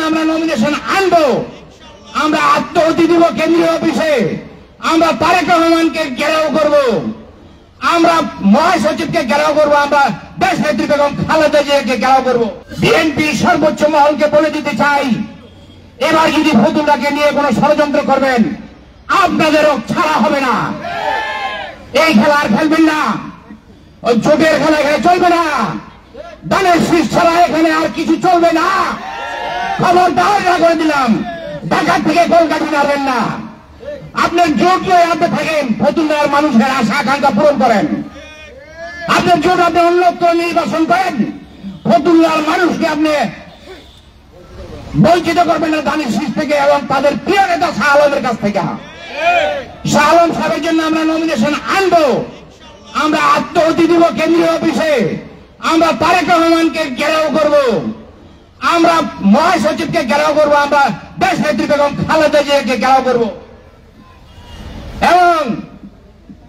আমরা নমিনেশন আনবো, আমরা আত্মহতি দিব কেন্দ্রীয় অফিসে, আমরা তারেক রহমানকে ঘেরাও করব, আমরা মহাসচিবকে ঘেরাও করব, আমরা দেশ নেত্রী বেগম খালেদা জিয়াকে ঘেরাও করব। বিএনপি সর্বোচ্চ মহলকে বলে দিতে চাই, এবার যদি ফতুল্লাহকে নিয়ে কোনো ষড়যন্ত্র করবেন আপনাদেরও ছাড়া হবে না। এই খেলা আর খেলবেন না, ওই জোটের খেলা এখানে চলবে না, দানের শীষ ছাড়া এখানে আর কিছু চলবে না। খবরদার করে দিলাম, ঢাকা থেকে কলকাতা নাড়বেন না। আপনার জোট লয়ে আপনি থাকেন, ফতুল্লার মানুষের আশা আকাঙ্ক্ষা পূরণ করেন। আপনার জোট আপনি অন্যত্র নির্বাচন করেন, ফতুল্লার মানুষকে আপনি বঞ্চিত করবেন না দানের শীষ থেকে এবং তাদের প্রিয় নেতা শাহ আলমের কাছ থেকে। শাহ আলম সাহেবের জন্য আমরা নমিনেশন আনবো, আমরা আত্মহতি দিব কেন্দ্রীয় অফিসে, আমরা তারেক রহমানকে ঘেরাও করব, আমরা মহাসচিবকে ঘেরাও করব, আমরা দেশ নেত্রী বেগম খালেদা জিয়াকে ঘেরাও করব।